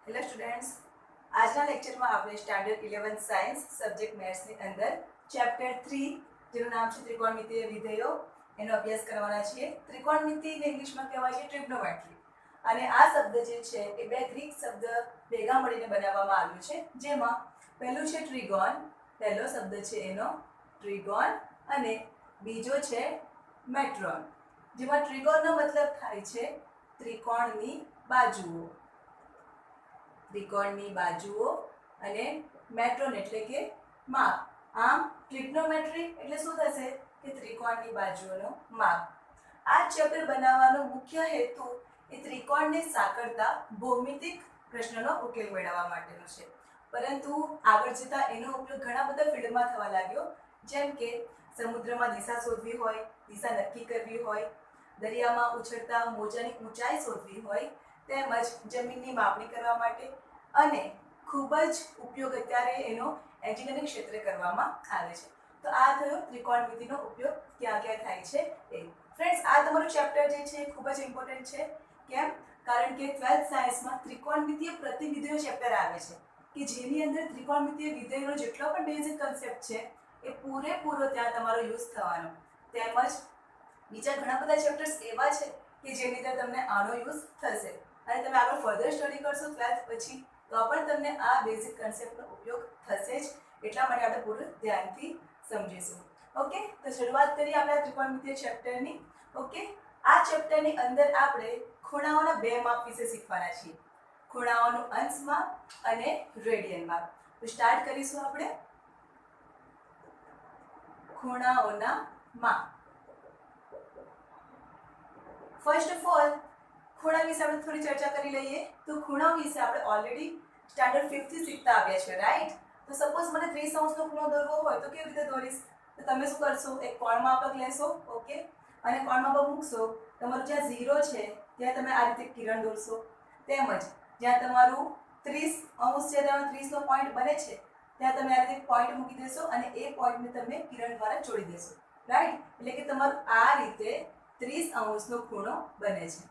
Hello students, આજના લેક્ચરમાં આપણે સ્ટાન્ડર્ડ 11 સાયન્સ સબ્જેક્ટ મેથ્સની અંદર ચેપ્ટર 3 જેનું નામ છે ત્રિકોણમિતિય વિધેયો એનો અભ્યાસ કરવાના છીએ. ત્રિકોણમિતિ ઇંગ્લિશમાં કહેવાય છે ટ્રિગ્નોમેટ્રી, અને આ શબ્દ જે છે એ બે ગ્રીક શબ્દ ભેગા મળીને બનાવવામાં આવ્યું છે, જેમાં પહેલું છે ટ્રિગોન, પહેલો શબ્દ છે એનો ટ્રિગોન, અને બીજો છે મેટ્રોન, જેમાં ટ્રિગોનનો મતલબ થાય છે ત્રિકોણની બાજુઓ, ત્રિકોણની બાજુઓ, અને મેટ્રોન એટલે કે માપ. આમ ટ્રિગ્નોમેટ્રી એટલે શું થશે કે ત્રિકોણની બાજુઓનો માપ. આ ચેપ્ટર બનાવવાનો મુખ્ય હેતુ એ ત્રિકોણને સાંકળતા ભૌમિતિક પ્રશ્નનો ઉકેલ મેળવવા માટેનો છે, પરંતુ આગળ જતા એનો ઉપયોગ ઘણા બધા ફિલ્ડમાં થવા લાગ્યો, જેમ કે સમુદ્રમાં દિશા શોધવી હોય, દિશા નક્કી કરવી હોય, દરિયામાં ઉછળતા મોજાની ઊંચાઈ શોધવી હોય, તેમજ જમીનની માપણી કરવા માટે, અને ખૂબ જ ઉપયોગ અત્યારે એનો એન્જિનિયરિંગ ક્ષેત્રે કરવામાં આવે છે. તો આ થયો ત્રિકોણમિતિનો ઉપયોગ ક્યાં ક્યાં થાય છે એ. ફ્રેન્ડ્સ, આ તમારું ચેપ્ટર જે છે એ ખૂબ જ ઇમ્પોર્ટન્ટ છે. કેમ? કારણ કે 12th સાયન્સમાં ત્રિકોણમિતિય પ્રતિવિધિઓ ચેપ્ટર આવે છે, કે જેની અંદર ત્રિકોણમિતિય વિધેયનો જેટલો પણ બેઝિક કન્સેપ્ટ છે એ પૂરેપૂરો ત્યાં તમારો યુઝ થવાનો. તેમજ બીજા ઘણા બધા ચેપ્ટર્સ એવા છે કે જેની અંદર તમને આનો યુઝ થશે, અને તમે આગળ ફર્ધર સ્ટડી કરશો 12th પછી તો પણ તમને આ બેઝિક કન્સેપ્ટનો ઉપયોગ થશે જ. એટલા માટે આપણે પૂરું ધ્યાનથી સમજીશું. ઓકે, તો શરૂઆત કરીએ આપણે ત્રિકોણમિતિય ચેપ્ટરની. ઓકે, આ ચેપ્ટરની અંદર આપણે ખૂણાઓના બે માપ વિશે શીખવાના છીએ, ખૂણાઓનું અંશ માપ અને રેડિયન માપ. તો સ્ટાર્ટ કરીશું આપણે ખૂણાઓના માપ. ફર્સ્ટ ઓફ ઓલ, ખૂણા વિશે આપણે થોડી ચર્ચા કરી લઈએ. તો ખૂણા વિશે આપણે ઓલરેડી સ્ટાન્ડર્ડ 5 થી શીખતા આવ્યા છે, રાઈટ? તો સપોઝ મને 30 અંશનો ખૂણો દોરવો હોય તો કેવી રીતે દોરીશ? તો તમે શું કરશો? એક કોણ માપક લેશો, ઓકે, અને કોણ માપક મૂકશો. તમારું જ્યાં 0 છે ત્યાં તમે આ રીતે કિરણ દોરશો, તેમજ જ્યાં તમારું 30 અંશ છે, ત્યાં 30 નો પોઈન્ટ બને છે, ત્યાં તમે આ રીતે પોઈન્ટ મૂકી દેશો, અને એ પોઈન્ટને તમે કિરણ દ્વારા જોડી દેશો, રાઈટ? એટલે કે તમારું આ રીતે 30 અંશનો ખૂણો બને છે,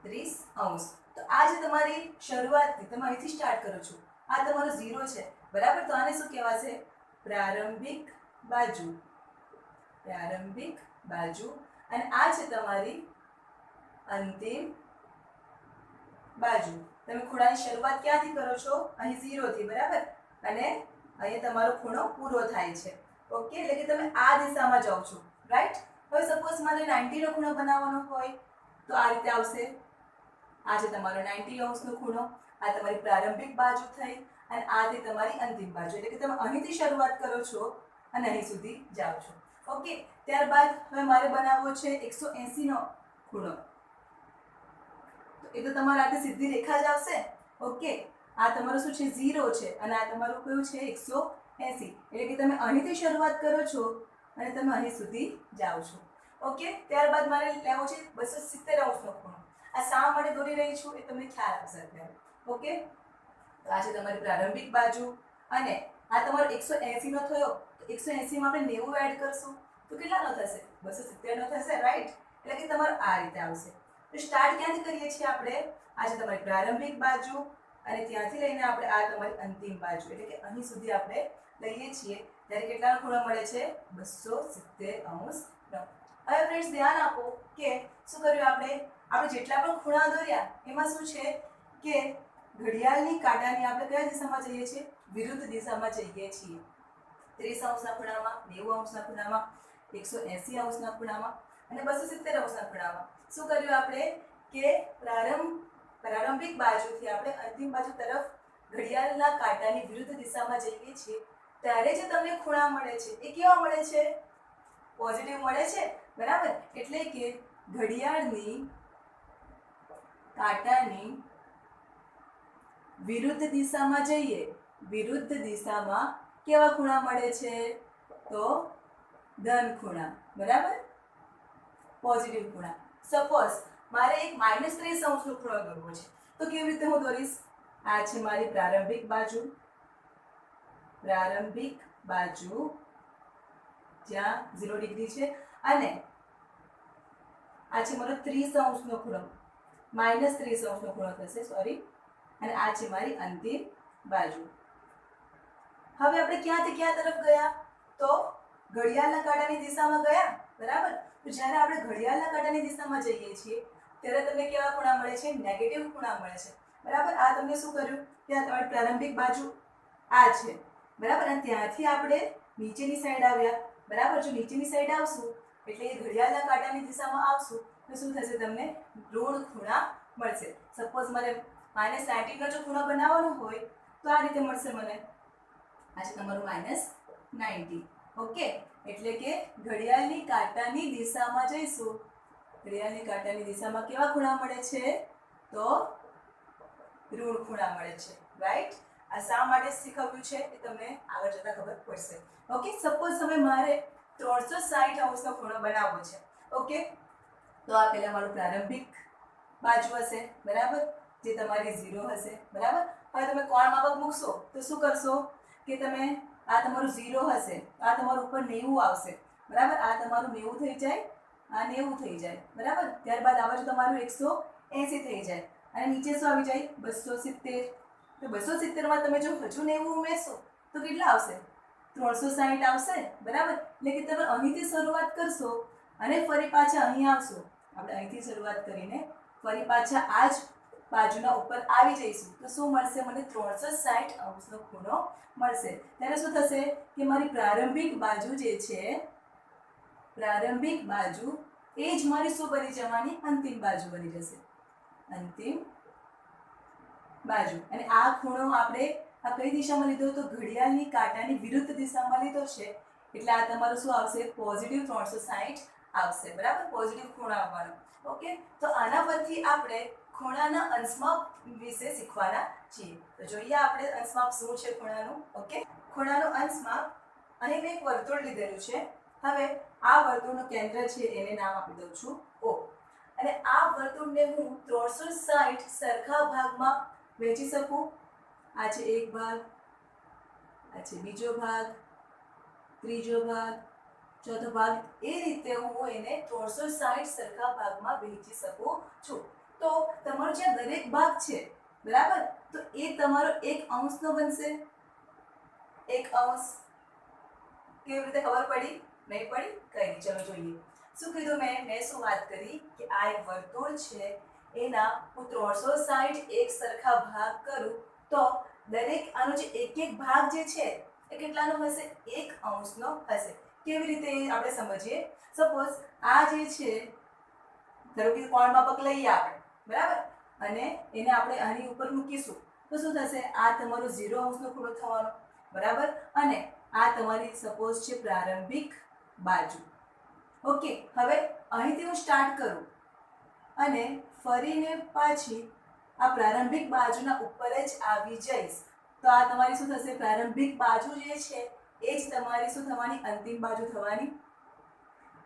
30 અંશ. તો આ જે તમારી શરૂઆતથી તમે અહીંથી સ્ટાર્ટ કરો છો, આ તમારો 0 છે, બરાબર? તો આને શું કહેવાશે? પ્રારંભિક બાજુ, પ્રારંભિક બાજુ. અને આ છે તમારી અંતિમ બાજુ. તમે ખૂણાની શરૂઆત ક્યાંથી કરો છો? અહીં 0 થી, બરાબર? અને અહીંયા તમારો ખૂણો પૂરો થાય છે, ઓકે? એટલે કે તમે આ દિશામાં જાઓ છો, રાઈટ? હવે સપોઝ મારે 90 નો ખૂણો બનાવવાનો હોય તો આ રીતે આવશે. આ છે તમારો 90 અંશનો ખૂણો, આ તમારી પ્રારંભિક બાજુ થઈ, અને આ છે તમારી અંતિમ બાજુ. એટલે કે તમે અહીંથી શરૂઆત કરો છો અને અહીં સુધી જાઓ છો, ઓકે? ત્યારબાદ હવે મારે બનાવવો છે 180 નો ખૂણો. તો એ તો તમારા આટલી સીધી રેખા જ આવશે, ઓકે? આ તમારું શું છે? 0 છે, અને આ તમારું કયું છે? 180. એટલે કે તમે અહીંથી શરૂઆત કરો છો અને તમે અહીં સુધી જાઓ છો, ઓકે? ત્યારબાદ મારે લેવો છે 270 અંશનો ખૂણો. આ શા માટે દોરી રહી છું એ તમને ખ્યાલ આવશે અત્યારે, ઓકે? તો આ છે તમારી પ્રારંભિક બાજુ, અને આ તમારો 180 નો થયો. તો 180 માં આપણે 90 એડ કરશું તો કેટલાનો થશે? 270 નો થશે, રાઈટ? એટલે કે તમારું આ રીતે આવશે. તો સ્ટાર્ટ ક્યાંથી કરીએ છીએ આપણે? આ છે તમારી પ્રારંભિક બાજુ, અને ત્યાંથી લઈને આપણે આ તમારી અંતિમ બાજુ, એટલે કે અહીં સુધી આપણે લઈએ છીએ, ત્યારે કેટલાનો ખૂણો મળે છે? 270 અંશનો. હવે ફ્રેન્ડ્સ ધ્યાન આપો કે શું કર્યું આપણે? આપણે જેટલા પણ ખૂણા દોર્યા એમાં શું છે કે ઘડિયાળની કાંટાની આપણે કયા દિશામાં જઈએ છીએ? વિરુદ્ધ દિશામાં જઈએ છીએ. 30 અંશના ખૂણામાં, 90 અંશના ખૂણામાં, 180 અંશના ખૂણામાં, અને 270 અંશના ખૂણામાં. શું કર્યું આપણે કે પ્રારંભિક બાજુથી આપણે અંતિમ બાજુ તરફ ઘડિયાળના કાંટાની વિરુદ્ધ દિશામાં જઈએ છીએ, ત્યારે જે તમને ખૂણા મળે છે એ કેવા મળે છે? પોઝિટિવ મળે છે, બરાબર? એટલે કે ઘડિયાળની કાંટાની વિરુદ્ધ દિશામાં જઈએ, વિરુદ્ધ દિશામાં કેવા ખૂણા મળે છે? તો ધન ખૂણા, બરાબર? પોઝિટિવ ખૂણા. સપોઝ મારે એક -30 અંશનો ખૂણો દોરવો છે, તો કેવી રીતે હું દોરીશ? આ છે મારી પ્રારંભિક બાજુ, પ્રારંભિક બાજુ જ્યાં 0 ડિગ્રી છે, અને આ છે મારો 30 અંશનો ખૂણો, -30 અંશનો ખૂણો થશે, સોરી, અને આ છે મારી અંતિમ બાજુ. હવે આપણે ક્યાંથી ક્યાં તરફ ગયા? તો ઘડિયાળના કાંટાની દિશામાં ગયા, બરાબર. તો જ્યારે આપણે ઘડિયાળના કાંટાની દિશામાં જઈએ છીએ ત્યારે તમને કેવા ખૂણા મળે છે? નેગેટિવ ખૂણા મળે છે, બરાબર. આ તમને શું કર્યું કે આ તમારી પ્રારંભિક બાજુ આ છે, બરાબર. અને ત્યાંથી આપણે નીચેની સાઈડ આવ્યા, બરાબર. જો નીચેની સાઈડ આવશું એટલે એ ઘડિયાળના કાંટાની દિશામાં આવશું તો શું થશે? તમને ઋણ ખૂણા મળશે. સપોઝ મને -90 નો જો ખૂણો બનાવવાનો હોય તો આ રીતે મળશે મને. આ છે તમારું -90. ઓકે, એટલે કે ઘડિયાળની કાંટાની દિશામાં જઈશું. ઘડિયાળની કાંટાની દિશામાં કેવા ખૂણા મળે છે? તો ઋણ ખૂણા મળે છે, રાઈટ. આ શા માટે શીખવ્યું છે એ તમને આગળ જતા ખબર પડશે. ઓકે, સપોઝ હવે મારે 360 અંશનો ખૂણો બનાવવો છે. ઓકે, તો આ પહેલા મારું પ્રારંભિક બાજુ હશે, બરાબર, જે તમારી 0 હશે, બરાબર. હવે તમે કોણ માપક મૂકશો તો શું કરશો કે તમે આ તમારું 0 હશે, આ તમારું ઉપર 90 આવશે, બરાબર. આ તમારું 90 થઈ જાય, આ 90 થઈ જાય, બરાબર. ત્યારબાદ આ બાજુ તમારું 180 થઈ જાય અને નીચે શું આવી જાય? 270. તો 270માં તમે જો હજુ 90 ઉમેરશો તો કેટલા આવશે? 360 આવશે, બરાબર. એટલે કે તમે અહીંથી શરૂઆત કરશો અને ફરી પાછા અહીં આવશો. આપણે અહીંથી શરૂઆત કરીને ફરી પાછા આ જ બાજુના ઉપર આવી જઈશું તો શું મળશે? મને 360 અંશનો ખૂણો મળશે. ત્યારે શું થશે કે મારી પ્રારંભિક બાજુ જે છે, પ્રારંભિક બાજુ એ જ મારી શું બની જવાની? અંતિમ બાજુ બની જશે, અંતિમ બાજુ. અને આ ખૂણો આપણે આ કઈ દિશામાં લીધો? તો ઘડિયાળની કાંટાની વિરુદ્ધ દિશામાં લીધો છે, એટલે આ તમારું શું આવશે? પોઝિટિવ 360 આવશે, બરાબર. પોઝિટિવ ખૂણો આવવાનો. ઓકે, તો આના પરથી આપણે ખૂણાના અંશમાપ વિશે શીખવાના છીએ. તો જોઈએ આપણે અંશમાપ શું છે ખૂણાનું. ઓકે, ખૂણાનું અંશમાપ, અહીં મેં એક વર્તુળ લીધેલું છે. હવે આ વર્તુળનું કેન્દ્ર છે એને નામ આપી દઉં છું O. અને આ વર્તુળને હું 360 સરખા ભાગમાં વહેંચી શકું. આ છે એક ભાગ, આ છે બીજો ભાગ, ત્રીજો ભાગ, ચોથો ભાગ. એ રીતે હું એને 360 સરખા ભાગમાં વહેંચી શકું છું. તો તમારો જે દરેક ભાગ છે, બરાબર, તો એ તમારો 1 અંશનો બનશે. 1 અંશ કેવી રીતે ખબર પડી? નહીં પડી? કઈ નહીં, ચલો જોઈએ. શું કીધું મેં શું વાત કરી કે આ એક વર્તુળ છે, એના હું 360 એક સરખા ભાગ કરું તો દરેક આનો જે એક ભાગ જે છે એ કેટલાનો હશે? 1 અંશનો હશે. કેવી રીતે આપણે સમજીએ? સપોઝ આ જે છે, ધારો કે કોણ માપક લઈએ આપણે, બરાબર, અને એને આપણે આની ઉપર મૂકીશું તો શું થશે? આ તમારો 0 અંશનો ખૂણો થવાનો, બરાબર. અને આ તમારી સપોઝ છે પ્રારંભિક બાજુ. ઓકે, હવે અહીંથી હું સ્ટાર્ટ કરું અને ફરીને પાછી આ પ્રારંભિક બાજુના ઉપર જ આવી જઈશ તો આ તમારી શું થશે? પ્રારંભિક બાજુ જે છે એ જ તમારી શું થવાની? અંતિમ બાજુ થવાની.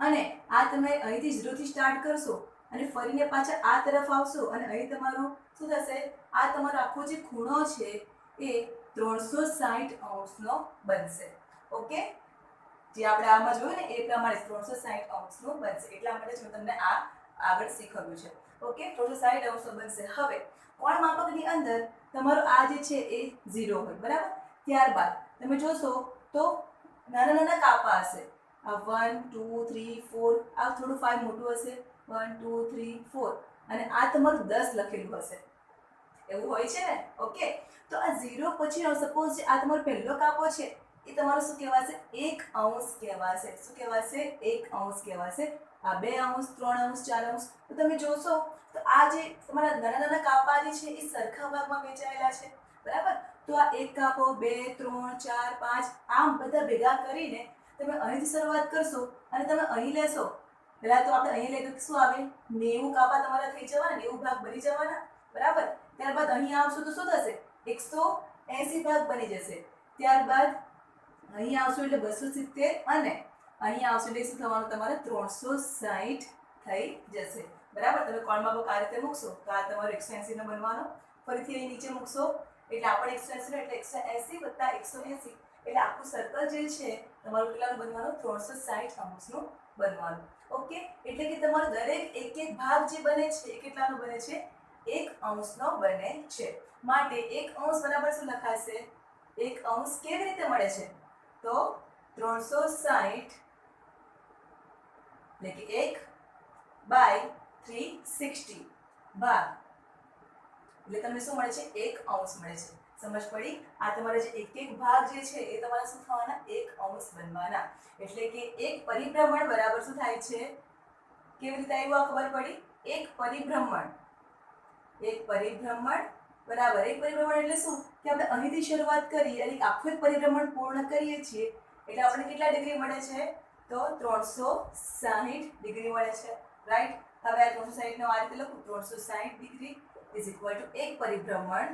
અને આ તમે અહીંથી 0 થી સ્ટાર્ટ કરશો અને ફરીને પાછા આ તરફ આવશો અને અહીં તમારું શું થશે? આ તમારો આખો જે ખૂણો છે એ 360 અંશનો બનશે. ઓકે, જે આપણે આમાં જોયું ને એ પ્રમાણે 360 અંશનું બનશે. એટલા માટે જ મેં તમને આ આગળ શીખવ્યું છે. ઓકે, 360 અંશનો બનશે. હવે કોણ માપકની અંદર તમારું આ જે છે એ 0 હોય, બરાબર. ત્યારબાદ તમે જોશો તો નાના નાના કાપા હશે. આ 1 2 3 4, આ થોડું 5 મોટું હશે, 1 2 3 4, અને આ તમારું 10 લખેલું હશે. એવું હોય છે ને? ઓકે, તો આ 0 પછી સપોઝ આ તમારો પહેલો કાપો છે એ તમારો શું કહેવાશે? 1 અંશ કહેવાશે. શું કહેવાશે? 1 અંશ કહેવાશે. આ 2 અંશ, 3 અંશ, 4 અંશ. તો તમે જોશો તો આ જે તમારા નાના નાના કાપા જે છે એ સરખા ભાગમાં વહેંચાયેલા છે, બરાબર. તો આ એક કાપો, 2 3 4 5, આમ બધા ભેગા કરીને તમે અહીંથી શરૂઆત કરશો અને તમે અહીં લેશો. પહેલા તો આપણે અહીં લઈએ તો શું આવે? 90 કાપા તમારા થઈ જવાના, 90 ભાગ બની જવાના, બરાબર. ત્યારબાદ અહીં આવશો તો શું થશે? 180 ભાગ બની જશે. ત્યારબાદ અહીં આવશો એટલે 270 અને અહીં આવશો એટલે શું થવાનું? તમારે 360 થઈ જશે, બરાબર. તમે કોણ માપક આ રીતે મૂકશો તો આ તમારો 180 નો બનવાનો. ફરીથી અહીં નીચે મૂકશો એટલે આપણે 180 નો એટલે 180 વત્તા 180 એટલે આખું સર્કલ જે છે તમારું કેટલાનું બનવાનું? 360 અંશનું બનવાનું. ઓકે, એટલે કે તમારો દરેક એક ભાગ જે બને છે એ કેટલાનો બને છે? 1 અંશનો બને છે. માટે 1 અંશ બરાબર શું લખાશે? 1 અંશ કેવી રીતે મળે છે? તો 360 એટલે કે 1/360 ભાગ એટલે તમને શું મળે છે? 1 અંશ મળે છે. સમજ પડી? આ તમારા જે એક એક ભાગ જે છે એ તમારા શું થવાના? 1 અંશ બનવાના. એટલે કે એક પરિભ્રમણ બરાબર શું થાય છે? કેવી રીતે આવ્યું આ ખબર પડી? એક પરિભ્રમણ બરાબર એક પરિભ્રમણ એટલે શું કે આપણે અહીંથી શરૂઆત કરી અને આખું એક પરિભ્રમણ પૂર્ણ કરીએ છીએ એટલે આપણને કેટલા ડિગ્રી મળે છે? તો 360 ડિગ્રી મળે છે. રાઈટ? હવે આ 360 નો આ રીતે લખું 360 ડિગ્રી ઇઝ ઇક્વલ ટુ એક પરિભ્રમણ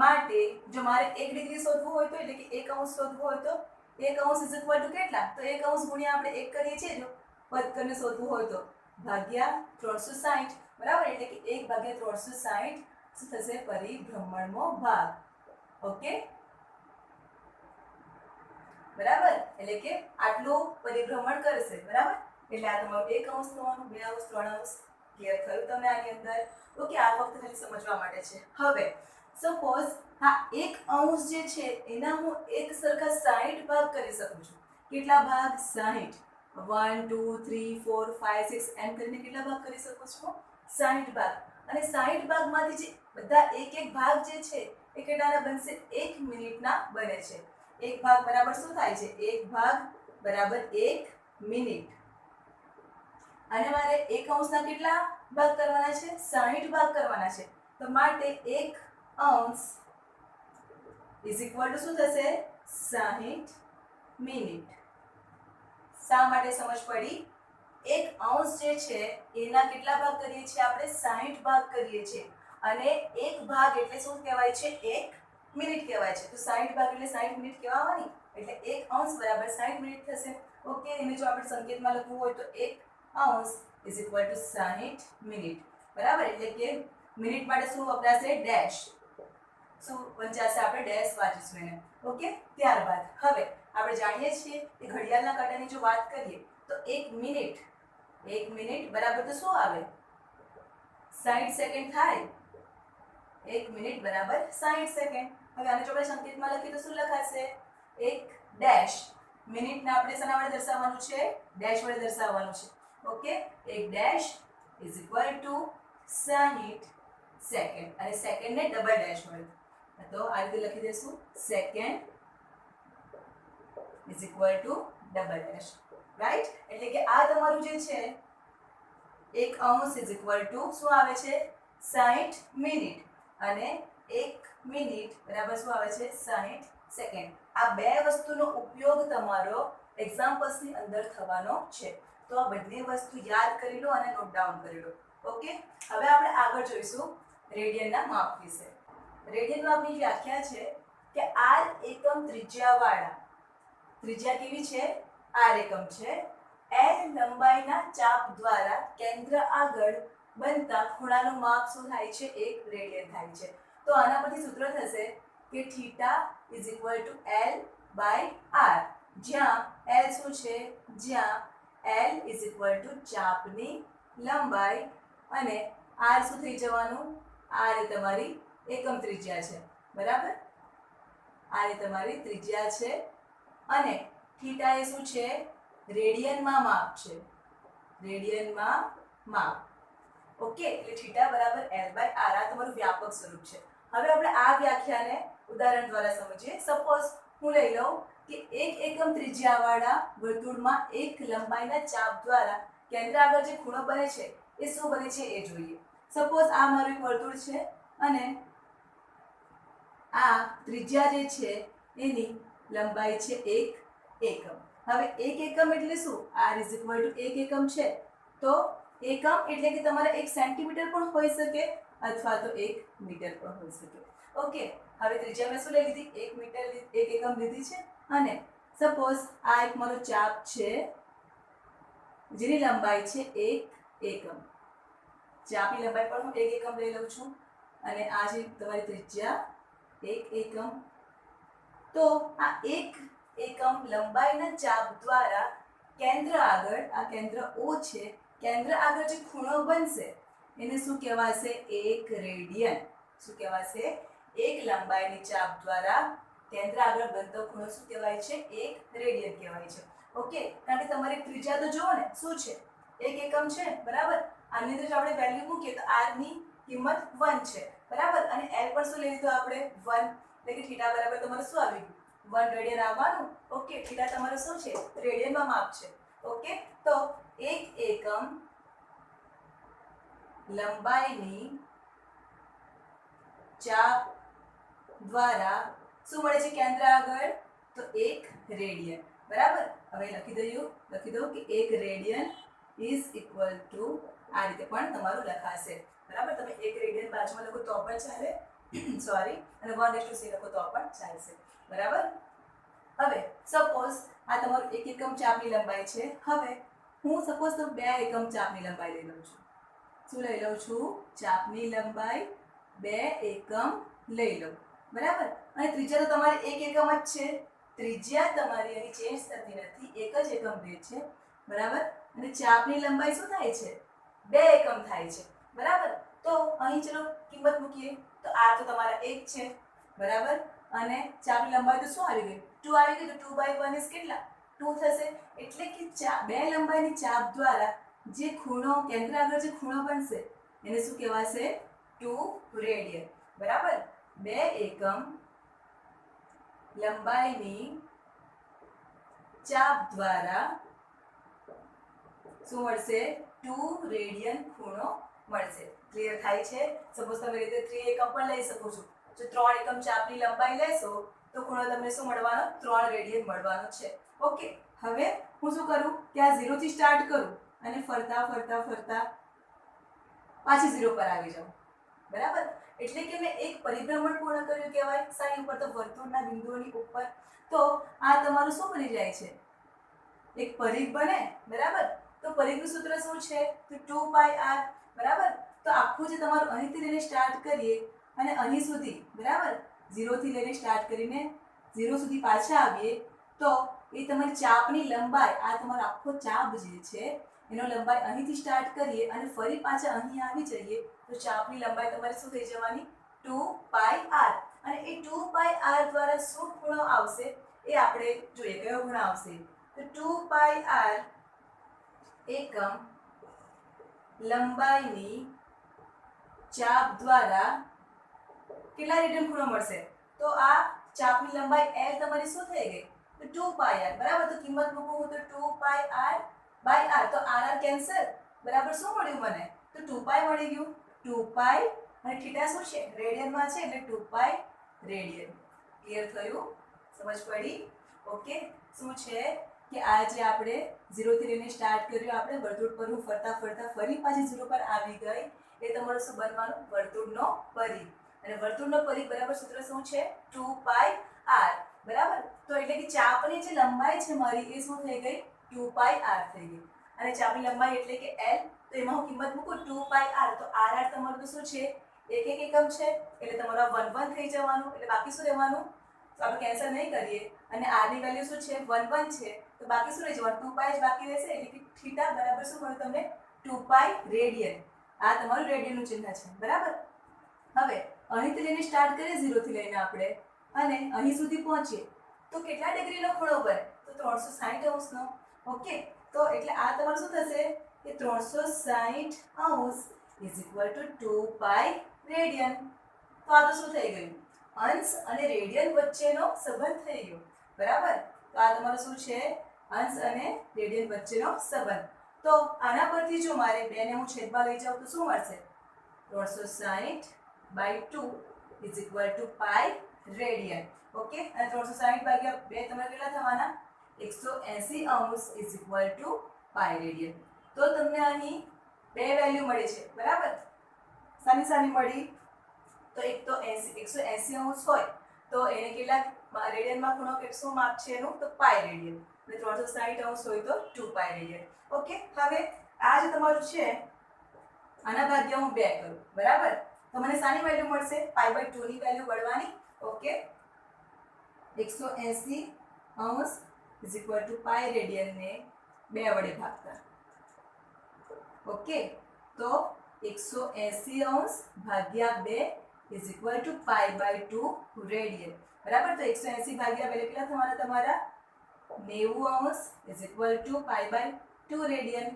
માટે જો મારે 1 ડિગ્રી શોધવું હોય તો એટલે કે 1 અંશ શોધવું હોય તો 1 અંશ ઇઝ ઇક્વલ ટુ કેટલા? તો 1 અંશ ગુણ્યા આપણે 1 કરીએ છીએ જો પદ કરીને શોધવું હોય તો ભાગ્યા 360 બરાબર એટલે કે 1/360 શું થશે? પરિભ્રમણનો ભાગ. ઓકે બરાબર એટલે કે આટલું પરિભ્રમણ કરશે. બરાબર એટલે આ તમારું 1 અંશ થવાનું, 2 અંશ, 3 અંશ. ક્લિયર થયું તમને આની અંદર? ઓકે આ ફક્ત ખાલી સમજવા માટે છે. હવે સપોઝ આ 1 અંશ જે છે એના હું એક સરખા 60 ભાગ કરી શકું છું. કેટલા ભાગ? 60. 1 2 3 4 5 6 એમ કરીને કેટલા ભાગ કરી શકું છું? 60 ભાગ. અને 60 ભાગમાંથી જે બધા એક એક ભાગ જે છે એ કેટલાના બનશે? 1 મિનિટના બને છે. એક ભાગ બરાબર શું થાય છે? એક ભાગ બરાબર 1 મિનિટ. અને મારે 1 અંશના કેટલા ભાગ કરવાના છે? 60 ભાગ કરવાના છે. તો માટે 1 અંશ ઇઝ ઇક્વલ ટુ શું થશે? 60 મિનિટ. શા માટે સમજ પડી? 1 અંશ જે છે એના કેટલા ભાગ કરીએ છીએ આપણે? 60 ભાગ કરીએ છીએ. અને એક ભાગ એટલે શું કહેવાય છે? 1 મિનિટ કહેવાય છે. તો 60 ભાગ એટલે 60 મિનિટ કહેવાની. એટલે 1 અંશ બરાબર 60 મિનિટ થશે. ઓકે એને જો આપણે સંકેતમાં લખવું હોય તો 1 અંશ ઇઝ ઇક્વલ ટુ 60 મિનિટ. બરાબર એટલે કે મિનિટ માટે શું વપરાશે? ડેશ. શું વંચાશે? આપણે ડેશ વાંચીશું એને. ઓકે ત્યારબાદ હવે આપણે જાણીએ છીએ કે ઘડિયાળના કાંટાની જો વાત કરીએ તો 1 મિનિટ બરાબર તો શું આવે? 60 સેકન્ડ થાય. 1 મિનિટ બરાબર 60 સેકન્ડ. હવે આને જો આપણે સંકેતમાં લખીએ તો શું લખાશે? 1 ડેશ. મિનિટને આપણે શેના વડે દર્શાવવાનું છે? ડેશ વડે દર્શાવવાનું છે. Okay 1 dash is equal two 60 second. અને સેકન્ડને ડબલ ડેશ વડે તો આ રીતે લખી દઈશું second is equal two double dash. Right? એટલે કે આ તમારું જે છે 1 અંશ ઇઝ ઇક્વલ ટુ શું આવે છે? 60 મિનિટ. અને 1 મિનિટ બરાબર શું આવે છે? 60 સેકન્ડ. આ બે વસ્તુનો ઉપયોગ તમારો એક્ઝામ્પલ્સની અંદર થવાનો છે. તો આ બંને વસ્તુ યાદ કરી લો અને નોટ ડાઉન કરી લો. ઓકે હવે આપણે આગળ જોઈશું રેડિયનના માપ વિશે. રેડિયન માપની વ્યાખ્યા છે કે r એકમ ત્રિજ્યાવાળા, ત્રિજ્યા કેવી છે? r એકમ છે, l લંબાઈના ચાપ દ્વારા કેન્દ્ર આગળ બનતા ખૂણાનું માપ શું થાય છે? 1 રેડિયન થાય છે. તો આના પરથી સૂત્ર થશે કે theta is equal two l/r. જ્યાં l શું છે? જ્યાં l ઇઝ ઇક્વલ ટુ ચાપની લંબાઈ અને r શું થઈ જવાનું? r એ તમારી એકમ ત્રિજ્યા છે. બરાબર? r એ તમારી ત્રિજ્યા છે અને થીટા એ શું છે? રેડિયનમાં માપ છે. રેડિયનમાં માપ. ઓકે એટલે થીટા બરાબર l/r. આ તમારું વ્યાપક સ્વરૂપ છે. હવે આપણે આ વ્યાખ્યાને ઉદાહરણ દ્વારા સમજીએ. સપોઝ હું લઈ લઉં કે 1 એકમ ત્રિજ્યાવાળા વર્તુળમાં 1 લંબાઈના ચાપ દ્વારા કેન્દ્ર આગળ જે ખૂણો બને છે એ શું બને છે એ જોઈએ. સપોઝ આ મારું એક વર્તુળ છે અને આ ત્રિજ્યા જે છે એની લંબાઈ છે 1 એકમ. હવે 1 એકમ એટલે શું? r ઇઝ ઇક્વલ ટુ 1 એકમ છે. તો એકમ એટલે કે તમારે 1 સેન્ટીમીટર પણ હોઈ શકે અથવા તો 1 મીટર પણ હોઈ શકે. ઓકે હવે ત્રિજ્યા મેં શું લઈ લીધી? 1 મીટર 1 એકમ લીધી છે. અને સપોઝ આ એક મારો ચાપ છે જેની લંબાઈ છે 1 એકમ. ચાપની લંબાઈ પણ હું 1 એકમ લઈ લઉં છું અને આ જે તમારી ત્રિજ્યા 1 એકમ. તો આ 1 એકમ લંબાઈના ચાપ દ્વારા કેન્દ્ર આગળ, આ કેન્દ્ર O છે, કેન્દ્ર આગળ જે ખૂણો બનશે એને શું કહેવાશે? 1 રેડિયન. શું કહેવાશે? એક લંબાઈની ચાપ દ્વારા કેન્દ્ર આગળ બનતો ખૂણો શું કહેવાય છે? 1 રેડિયન કહેવાય છે. ઓકે, કારણ કે તમારી ત્રિજ્યા તો જુઓ ને શું છે? 1 એકમ છે, બરાબર. આની અંદર જો આપણે વેલ્યુ મૂકીએ તો r ની કિંમત 1 છે, બરાબર. અને l પર શું લઈ લીધું આપણે? 1. એટલે કે થીટા બરાબર તમારે શું આવી ગયું? 1 રેડિયન આવવાનું. ઓકે, થીટા તમારે શું છે? રેડિયનમાં માપ છે. ઓકે, તો 1 એકમ લંબાઈની ચાપ દ્વારા શું મળે છે કેન્દ્ર આગળ? તો 1 રેડિયન, બરાબર. હવે લખી દઉં કે 1 રેડિયન ઇઝ ઇક્વલ ટુ આ રીતે પણ તમારું લખાશે, બરાબર. તમે 1 રેડિયન બાજુમાં લખો તો પણ ચાલે, સોરી, અને 1:c લખો તો પણ ચાલશે, બરાબર. હવે સપોઝ આ તમારું 1 એકમ ચાપની લંબાઈ છે. હવે હું સપોઝ તો 2 એકમ ચાપની લંબાઈ લઈ લઉં છું. શું લઈ લઉં છું? ચાપની લંબાઈ 2 એકમ લઈ લઉં, બરાબર. અને ત્રિજ્યા તો તમારી 1 એકમ જ છે. ત્રિજ્યા તમારી અહીં ચેન્જ થતી નથી, 1 જ એકમ રહે છે, બરાબર. અને ચાપની લંબાઈ શું થાય છે? 2 એકમ થાય છે, બરાબર. તો અહીં ચલો કિંમત મૂકીએ તો આ તો તમારા 1 છે, બરાબર. અને ચાપની લંબાઈ તો શું આવી ગઈ? 2 આવી ગઈ. તો 2/1 ઇઝ કેટલા? 2 થશે. એટલે કે 2 લંબાઈની ચાપ દ્વારા જે ખૂણો કેન્દ્ર આગળ જે ખૂણો બનશે એને શું કહેવાશે? 2 રેડિયન, બરાબર. 2 એકમ લંબાઈની ચાપ દ્વારા શું મળશે? 2 રેડિયન ખૂણો મળશે. ક્લિયર થાય છે? સપોઝ તમે રીતે 3 એકમ પણ લઈ શકો છો. જો 3 એકમ ચાપની લંબાઈ લેશો તો ખૂણો તમને શું મળવાનો? 3 રેડિયન મળવાનો છે. ઓકે, હવે હું શું કરું કે આ 0 થી સ્ટાર્ટ કરું અને ફરતા ફરતા ફરતા પાછી 0 પર આવી જાઉં, બરાબર. એટલે કે મેં એક પરિભ્રમણ પૂર્ણ કર્યું કહેવાય. સાની ઉપર? તો વર્તુળના બિંદુઓની ઉપર. તો આ તમારું શું બની જાય છે? એક પરિઘ બને, બરાબર. તો પરિઘનું સૂત્ર શું છે? તો 2πr, બરાબર. તો આખું જે તમારું અહીંથી લઈને સ્ટાર્ટ કરીએ અને અહીં સુધી, બરાબર, 0 થી લઈને સ્ટાર્ટ કરીને 0 સુધી પાછા આવીએ તો એ તમારી ચાપની લંબાઈ, આ તમારો આખો ચાપ જે છે એનો લંબાઈ અહીંથી સ્ટાર્ટ કરીએ અને ફરી પાછા અહીં આવી જઈએ તો ચાપની લંબાઈ તમારી શું થઈ જવાની? 2πr. અને એ 2πr દ્વારા શું ખૂણો આવશે એ આપણે જોઈએ. કયો ખૂણો આવશે? તો 2πr એકમ લંબાઈની ચાપ દ્વારા કેટલા રેડિયન ખૂણો મળશે? તો આ ચાપની લંબાઈ l તમારી શું થઈ ગઈ? તો 2πr, બરાબર. તો કિંમત મૂકું હું તો 2πr/r. તો r કેન્સલ, બરાબર. શું મળ્યું મને? તો 2π મળી ગયું. 2π અને થીટા શું છે? રેડિયનમાં છે, એટલે 2π રેડિયન. ક્લિયર થયું? સમજ પડી? ઓકે. શું છે કે આ જે આપણે 0 થી લઈને સ્ટાર્ટ કર્યું, આપણે વર્તુળ પર હું ફરતા ફરતા ફરી પાછી 0 પર આવી ગઈ. એ તમારું શું બનવાનું? વર્તુળનો પરિઘ. અને વર્તુળનો પરિઘ બરાબર સૂત્ર શું છે? 2πr, બરાબર. તો એટલે કે ચાપની જે લંબાઈ છે મારી એ શું થઈ ગઈ? 2πr થઈ ગઈ. અને ચાપની લંબાઈ એટલે કે l. તો એમાં હું કિંમત મૂકું 2πr. તો r તમારું તો શું છે? 1 એકમ છે, એટલે તમારું 1 1 થઈ જવાનું. એટલે બાકી શું રહેવાનું? તો આપણે કેન્સલ નહીં કરીએ. અને r ની વેલ્યુ શું છે? 1 1 છે. તો બાકી શું રહી જવાનું? 2π જ બાકી રહેશે. એટલે કે થીટા બરાબર શું મળ્યું તમને? 2π રેડિયન. આ તમારું રેડિયનનું ચિહ્ન છે, બરાબર. હવે અહીંથી લઈને સ્ટાર્ટ કરીએ 0 થી લઈને આપણે અને અહીં સુધી પહોંચીએ તો કેટલા ડિગ્રીનો ખૂણો બને? તો 360 અંશનો. ઓકે, તો એટલે આ તમારું શું થશે કે 360 અંશ ઇઝ ઇક્વલ ટુ 2π રેડિયન. તો આ તો શું થઈ ગયું? અંશ અને રેડિયન વચ્ચેનો સંબંધ થઈ ગયો, બરાબર. તો આ તમારું શું છે? અંશ અને રેડિયન વચ્ચેનો સંબંધ. તો આના પરથી જો મારે 2 ને હું છેદમાં લઈ જાઉં તો શું મળશે? 360/2 is equal to π radian. Okay, અને 360/2 તમારે કેટલા થવાના? 180 અંશ ઇઝ ઇક્વલ ટુ π રેડિયન. તો તમને અહીં 2 વેલ્યુ મળી છે, બરાબર. સાની સાની મળી? તો એક તો 180 અંશ હોય તો એને કેટલા રેડિયનમાં ખૂણો કેટલો માપ છે એનું? તો π રેડિયન. અને 360 અંશ હોય તો 2π રેડિયન. ઓકે, હવે આ જે તમારું છે આના ભાગ્યા હું 2 કરું, બરાબર. તો મને શાની વેલ્યુ મળશે? π/2 ની વેલ્યુ મળવાની. ઓકે, 180 અંશ ઇઝ ઇક્વલ ટુ π રેડિયન ને 2 વડે ભાગતા. ઓકે, તો 180 અંશ ભાગ્યા 2 ઇઝ ઇક્વલ ટુ π/2 રેડિયન. બરાબર. તો 180 ભાગ્યા 2 કેટલા થવાના તમારા 90 અંશ ઇઝ ઇક્વલ ટુ π/2 રેડિયન.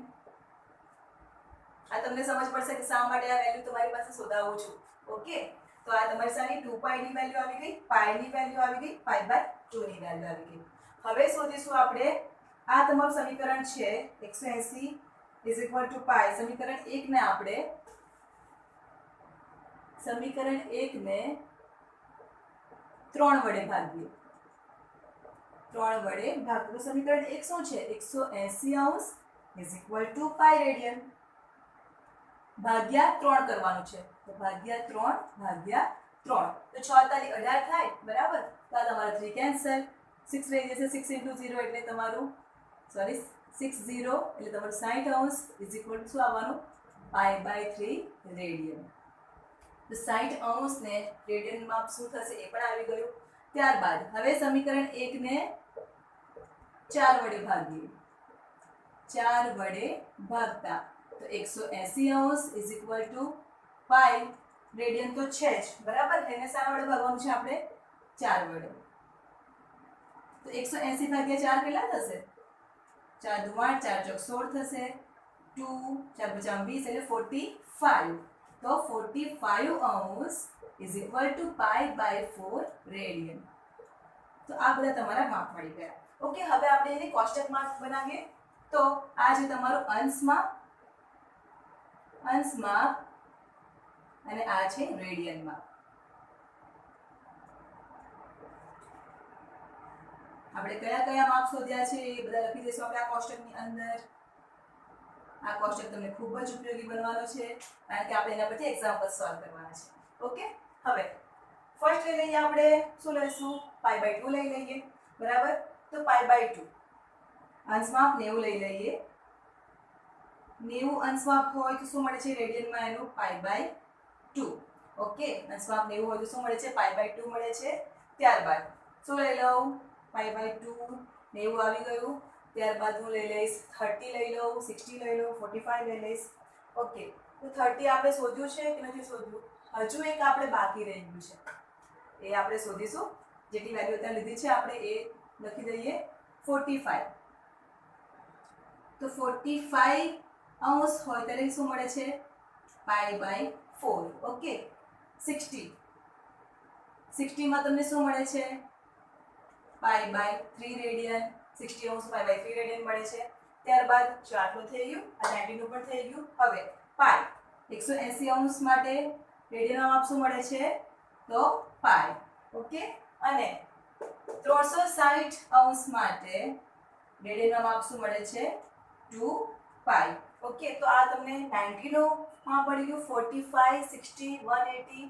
આ તમને સમજ પડશે કે શા માટે આ વેલ્યુ તમારી પાસે શોધાવું છું. ઓકે, તો આ તમારી સામે 2π ની વેલ્યુ આવી ગઈ, π ની વેલ્યુ આવી ગઈ, π/2 ની વેલ્યુ આવી ગઈ. હવે શોધીશું આપણે આ તમારું સમીકરણ છે 180 ઇઝ ઇક્વલ ટુ π. સમીકરણ 1 ને આપણે સમીકરણ 1 ને 3 વડે ભાગીએ. 3 વડે ભાગવું. તો સમીકરણ 1 શું છે? 180 અંશ ઇઝ ઇક્વલ ટુ π રેડિયન ભાગ્યા 3 કરવાનું છે. તો ભાગ્યા 3 ભાગ્યા 3 તો 6 તાલી 18 થાય. બરાબર. તો આ તમારા 3 કેન્સલ, 6 રહી જશે. 6 × 0 એટલે તમારું સોરી 60 એટલે તમારું 60 અંશ ઇઝ ઇક્વલ ટુ શું આવવાનું π/3 રેડિયન. તો 60 અંશને રેડિયનમાં શું થશે એ પણ આવી ગયું. ત્યારબાદ હવે સમીકરણ 1 ને 4 વડે ભાગીએ. 4 વડે ભાગતા તો 180 અંશ ઇઝ ઇક્વલ ટુ π રેડિયન તો છે જ. બરાબર. એને શાના વડે ભાગવાનું છે આપણે? 4 વડે. તો 180 ભાગ્યા 4 કેટલા થશે? 4 દુ 8, 4 ચોક 16 થશે. 2 4 પચાસ 20 એટલે 45. તો 45 અંશ ઇઝ ઇક્વલ ટુ π/4 રેડિયન. તો આ બધા તમારા માપ મળી ગયા. ઓકે, હવે આપણે એની કોષ્ટક માપ બનાવીએ. તો આ જે તમારું અંશ માપ અને આ છે રેડિયન માપ. આપણે કયા કયા માપ શોધ્યા છે એ બધા લખી દઈશું આપણે આ કોષ્ટકની અંદર. આ કોષ્ટક તમને ખૂબ જ ઉપયોગી બનવાનો છે કારણ કે આપણે એના પરથી એક્ઝામ્પલ સોલ્વ કરવાના છે. ઓકે, હવે ફર્સ્ટ લઈ લઈએ આપણે શું લઈશું? π/2 લઈ લઈએ. બરાબર. તો π/2 અંશમાપ 90 લઈ લઈએ. 90 અંશમાપ હોય તો શું મળે છે રેડિયનમાં? એનું π/2. ઓકે, અંશમાપ 90 હોય તો શું મળે છે? π/2 મળે છે. ત્યારબાદ શું લઈ લઉં? π/2 90 આવી ગયું. ત્યારબાદ હું લઈ લઈશ 30 લઈ લઉં, 60 લઈ લઉં, 45 લઈ લઈશ. ઓકે, તો 30 આપણે શોધ્યું છે કે નથી શોધ્યું? હજુ એક આપણે બાકી રહી ગયું છે, એ આપણે શોધીશું. જેટલી વેલ્યુ અત્યારે લીધી છે આપણે એ લખી દઈએ 45. તો 45 અંશ હોય ત્યારે શું મળે છે? π/4. ઓકે, 60 માં તમને શું મળે છે? π/3 રેડિયન. 60 અંશ π/3 રેડિયન મળે છે. ત્યારબાદ જો આટલું થઈ ગયું, આ 90 નું પણ થઈ ગયું. હવે π 180 અંશ માટે રેડિયનનો માપ શું મળે છે? તો π. ઓકે, અને 360 અંશ માટે રેડિયનનો માપ શું મળે છે? 2π. ઓકે, તો આ તમને 90 નો માપ પડી ગયું, 45, 60, 180,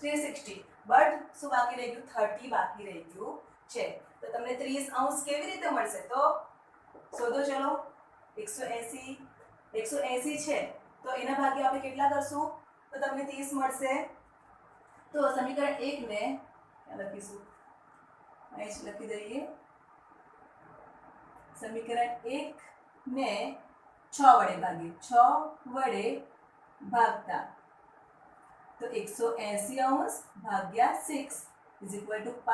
360. બટ શું બાકી રહી ગયું? 30 બાકી રહી ગયું છે. તો તમને 30 અંશ કેવી રીતે મળશે? તો શોધો. ચલો, 180 છે તો એના ભાગે આપણે કેટલા કરશું તો તમને 30 મળશે. તો સમીકરણ 1 ને લખીશું, અહીં જ લખી દઈએ. સમીકરણ 1 ને 6 વડે ભાગીએ. 6 વડે ભાગતા તો 180 અંશ ભાગ્યા 6 ઇઝ ઇક્વલ ટુ π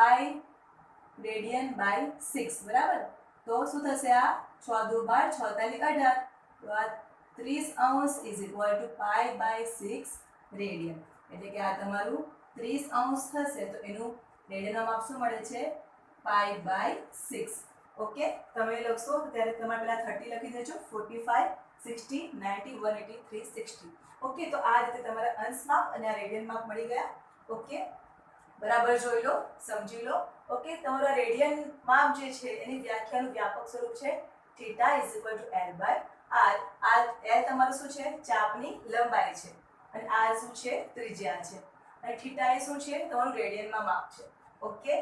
રેડિયન/6. બરાબર. તો શું થશે? આ 6 દુ 12, 6 તાલી 18. તો આ 30 અંશ ઇઝ ઇક્વલ ટુ π/6 રેડિયન. એટલે કે આ તમારું 30 અંશ થશે તો એનું રેડિયનનું માપ શું મળે છે? π/6. ઓકે, તમે લખશો ત્યારે તમારે પહેલા 30 લખી દેજો. 45, 60, 90, 180, 360. ઓકે, તો આ રીતે તમારા અંશ માપ અને આ રેડિયન માપ મળી ગયા. ઓકે, બરાબર જોઈ લો, સમજી લો. ઓકે, તમારા રેડિયન માપ જે છે એની વ્યાખ્યાનું વ્યાપક સ્વરૂપ છે θ = L/r. આ L તમારું શું છે? ચાપની લંબાઈ છે અને r શું છે? ત્રિજ્યા છે. અને θ એ શું છે? તમારું રેડિયનમાં માપ છે. ઓકે,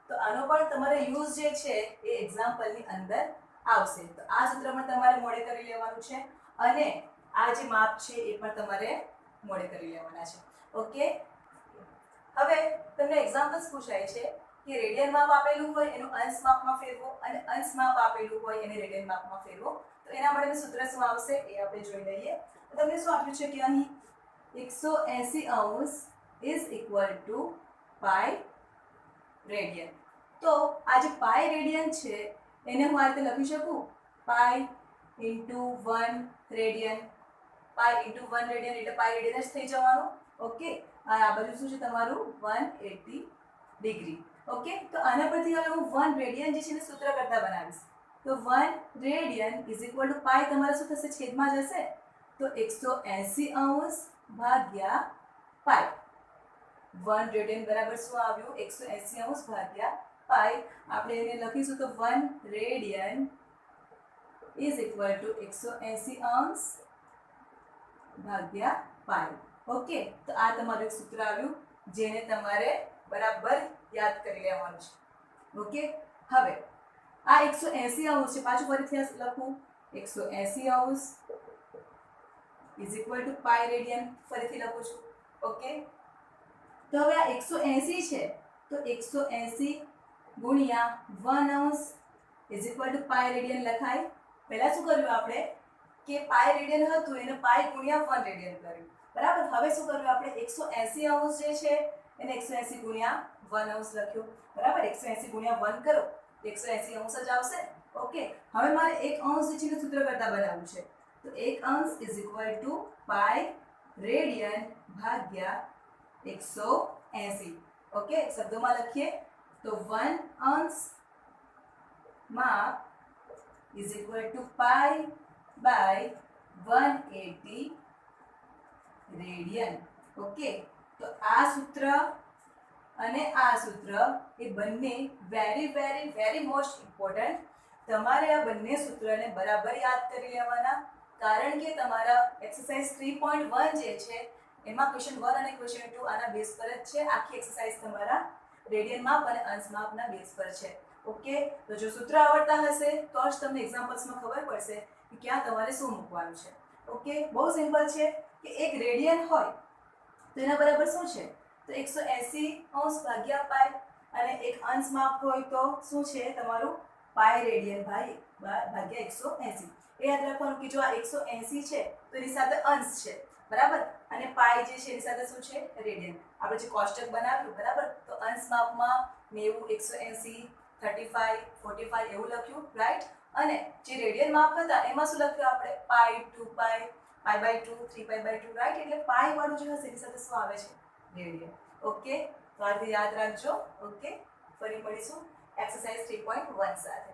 તો આનો પણ તમારે યુઝ જે છે એ એક્ઝામ્પલની અંદર આવશે. તો આ સૂત્ર પણ તમારે મોડે કરી લેવાનું છે અને આ જે માપ છે એ પણ તમારે મોડે કરી લેવાના છે. ઓકે, હવે તમને એક્ઝામ્પલ્સ પૂછાય છે કે રેડિયન માપ આપેલું હોય એનું અંશ માપમાં ફેરવો અને અંશ માપ આપેલું હોય એને રેડિયન માપમાં ફેરવો. તો એના માટેનું સૂત્ર શું આવશે એ આપણે જોઈ લઈએ. તો તમને શું આપ્યું છે કે અહીં 180 is equal to pi radian. તો આ જે પાઈ રેડિયન છે એને હું આ રીતે લખી શકું, પાઈ ઇન્ટુ 1 રેડિયન. પાઈ ઇન્ટુ 1 રેડિયન એટલે પાઈ રેડિયન જ થઈ જવાનું. ઓકે, આ બાજુ શું છે તમારું 180 ડિગ્રી. ઓકે, તો આના પરથી હવે હું 1 રેડિયન જે છે એને સૂત્ર કરતા બનાવીશ. તો 1 radian is equal to pi તમારે શું થશે, છેદમાં જશે તો 180 ભાગ્યા પાઈ. 1 રેડિયન બરાબર શું આવ્યું, 180 ભાગ્યા પાઈ. આપણે એને લખીશું તો 1 રેડિયન ઇઝ ઇક્વલ ટુ 180 ભાગ્યા પાઈ. ઓકે, તો આ તમારું એક સૂત્ર આવ્યું જેને તમારે બરાબર યાદ કરી લેવાનું છે. ઓકે, હવે આ 180 છે, પાછું ફરીથી લખું 180 is equal to pi radian. ફરીથી લખું છું. ઓકે, તો હવે આ 180 છે તો 180 ગુણ્યા 1 is equal to pi radian લખાય. પહેલા શું કર્યું આપણે કે પાઈ રેડિયન હતું એને પાઈ ગુણ્યા 1 રેડિયન કર્યું. બરાબર, હવે શું કર્યું આપણે 180 જે છે એને 180 ગુણ્યા 1 લખ્યું. બરાબર, 180 ગુણ્યા 1 કરો 180 જ આવશે. ઓકે, હવે મારે 1 જે છે સૂત્ર કરતા બનાવવું છે. તો 1 is equal to pi radian ભાગ્યા 180. ઓકે, શબ્દોમાં લખીએ તો 1 માં is equal to pi by 180 radian. Okay, તો આ સૂત્ર અને આ સૂત્ર એ બંને very very very most important. તમારે આ બંને સૂત્રને બરાબર યાદ કરી લેવાના, કારણ કે તમારા એક્સરસાઇઝ 3.1 જે છે એમાં ક્વેશ્ચન 1 અને ક્વેશ્ચન 2 આના બેઝ પર જ છે. આખી એક્સરસાઇઝ તમારા રેડિયન માપ અને અંશ માપના બેઝ પર છે. ઓકે, તો જો સૂત્ર આવડતા હશે તો જ તમને એક્ઝામ્પલ્સમાં ખબર પડશે કે ક્યાં તમારે શું મૂકવાનું છે. ઓકે, બહુ સિમ્પલ છે કે એક રેડિયન હોય તો એના બરાબર શું છે, તો 180 ભાગ્યા પાઈ, અને એક અંશ માપ હોય તો શું છે તમારું પાઈ રેડિયન ભાગ્યા 180. એ યાદ રાખવાનું કે જો આ 180 છે તો એની સાથે અંશ છે. બરાબર, અને પાઈ જે છે એની સાથે શું છે, રેડિયન. આપણે જે કોષ્ટક બનાવ્યું, બરાબર, તો અંશ માપમાં 90, 180, 35, 45 એવું લખ્યું, રાઈટ. અને જે રેડિયન માપ હતા એમાં શું લખ્યું આપણે, pi, 2 pi, pi by 2, 3 pi by 2, right. એટલે પાઈ વાળું જે હશે એની સાથે શું આવે છે, રેડિયન. ઓકે, તો આ રીતે યાદ રાખજો. ઓકે, ફરી મળીશું એક્સરસાઇઝ 3.1 સાથે.